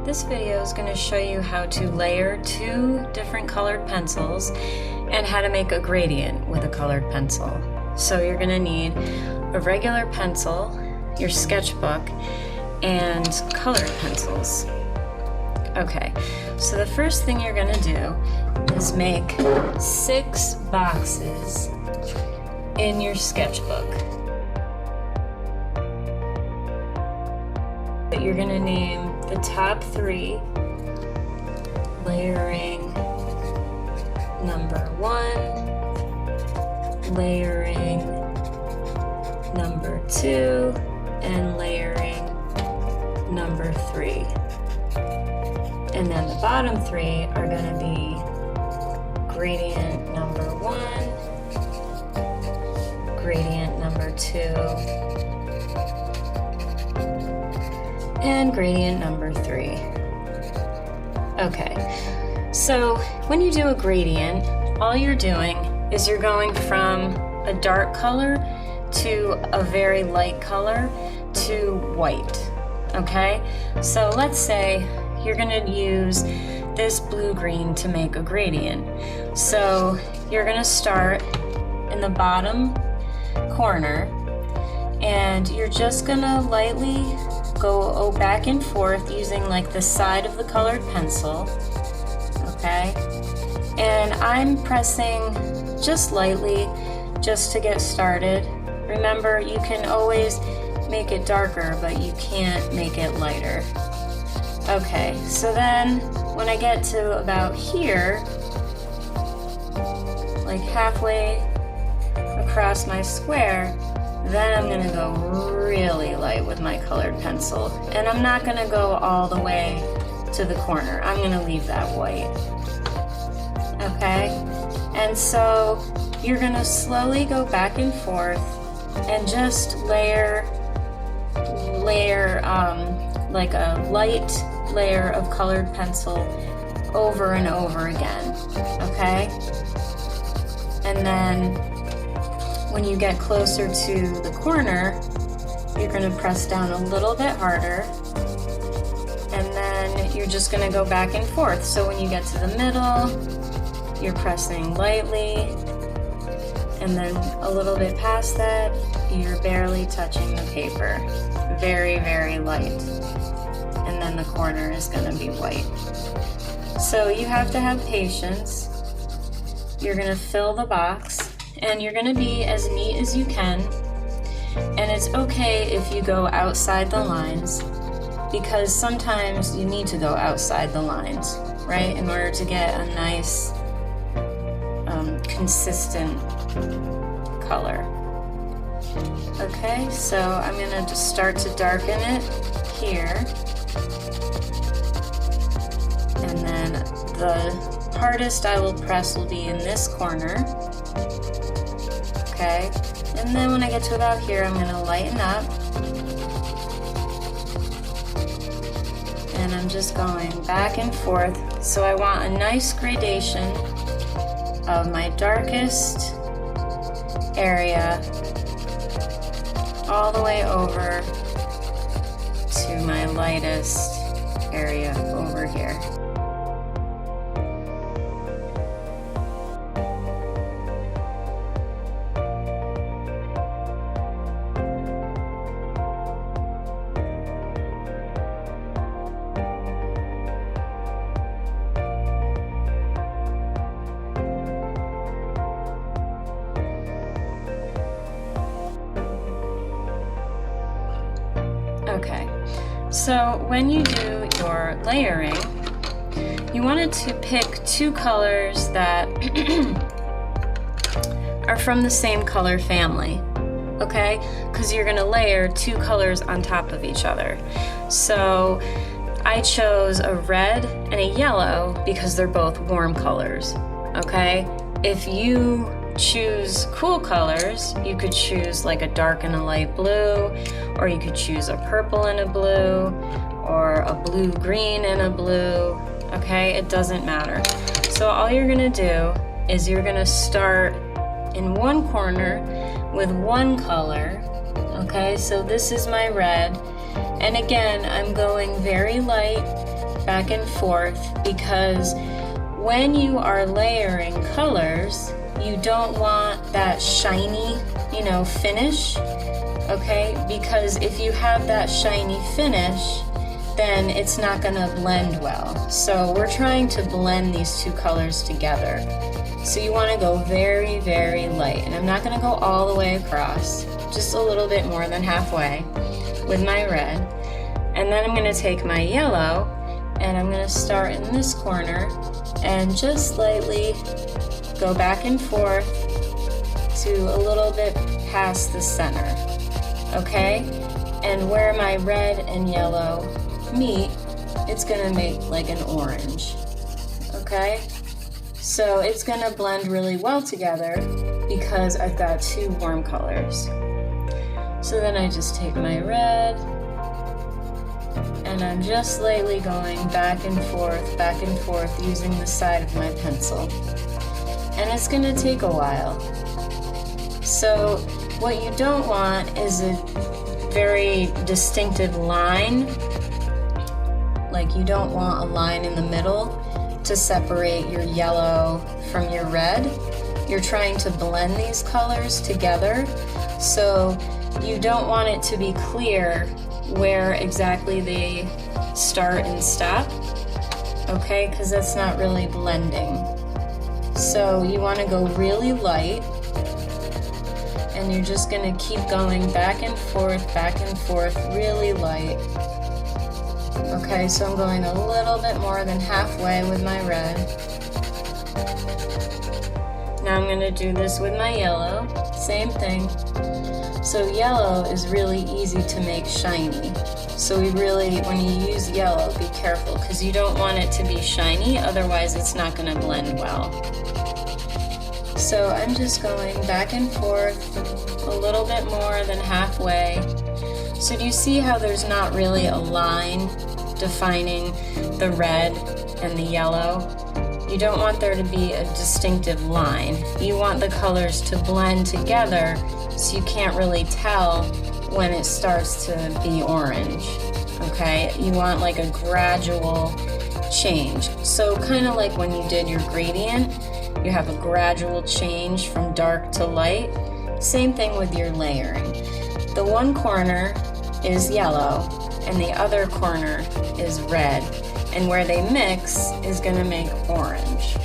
This video is going to show you how to layer two different colored pencils and how to make a gradient with a colored pencil. So you're going to need a regular pencil, your sketchbook, and colored pencils. Okay, so the first thing you're going to do is make 6 boxes in your sketchbook. You're going to name the top 3, layering number 1, layering number 2, and layering number 3. And then the bottom 3 are going to be gradient number 1, gradient number 2, and gradient number 3. Okay, so when you do a gradient, all you're doing is you're going from a dark color to a very light color to white. Okay, so let's say you're going to use this blue-green to make a gradient. So you're going to start in the bottom corner and you're just going to lightly go back and forth using like the side of the colored pencil, okay? And I'm pressing just lightly just to get started. Remember, you can always make it darker, but you can't make it lighter. Okay, so then when I get to about here, like halfway across my square, then I'm going to go really light with my colored pencil. And I'm not going to go all the way to the corner. I'm going to leave that white. Okay? And so you're going to slowly go back and forth and just layer like a light layer of colored pencil over and over again. Okay? And then when you get closer to the corner, you're going to press down a little bit harder, and then you're just going to go back and forth. So when you get to the middle, you're pressing lightly, and then a little bit past that, you're barely touching the paper. Very, very light. And then the corner is going to be white. So you have to have patience. You're going to fill the box, and you're going to be as neat as you can. And it's okay if you go outside the lines, because sometimes you need to go outside the lines, right, in order to get a nice consistent color. Okay, so I'm going to just start to darken it here, and then the hardest I will press will be in this corner. Okay, and then when I get to about here, I'm going to lighten up, and I'm just going back and forth. So I want a nice gradation of my darkest area all the way over to my lightest area over here. Okay, so when you do your layering, you wanted to pick 2 colors that are from the same color family, okay? Because you're going to layer 2 colors on top of each other. So I chose a red and a yellow because they're both warm colors, okay? If you choose cool colors, you could choose like a dark and a light blue, or you could choose a purple and a blue, or a blue-green and a blue, okay? It doesn't matter. So all you're gonna do is you're gonna start in one corner with one color, okay? So this is my red, And again, I'm going very light back and forth because when you are layering colors, you don't want that shiny, finish, okay? Because if you have that shiny finish, then it's not gonna blend well. So we're trying to blend these two colors together. So you wanna go very, very light. And I'm not gonna go all the way across, just a little bit more than halfway with my red. And then I'm gonna take my yellow and I'm gonna start in this corner and just lightly go back and forth to a little bit past the center, okay? And where my red and yellow meet, it's gonna make like an orange, okay? So it's gonna blend really well together because I've got two warm colors. So then I just take my red and I'm just lightly going back and forth using the side of my pencil. And it's gonna take a while. So what you don't want is a very distinctive line. Like you don't want a line in the middle to separate your yellow from your red. You're trying to blend these colors together. So you don't want it to be clear where exactly they start and stop, okay? Because that's not really blending. So you want to go really light, and you're just going to keep going back and forth, really light. Okay, so I'm going a little bit more than halfway with my red. Now I'm going to do this with my yellow, same thing. So yellow is really easy to make shiny. So when you use yellow, be careful because you don't want it to be shiny, otherwise it's not going to blend well. So I'm just going back and forth a little bit more than halfway. So do you see how there's not really a line defining the red and the yellow? You don't want there to be a distinctive line. You want the colors to blend together so you can't really tell when it starts to be orange, okay? You want like a gradual change. So kind of like when you did your gradient, you have a gradual change from dark to light. Same thing with your layering. The one corner is yellow and the other corner is red. And where they mix is gonna make orange.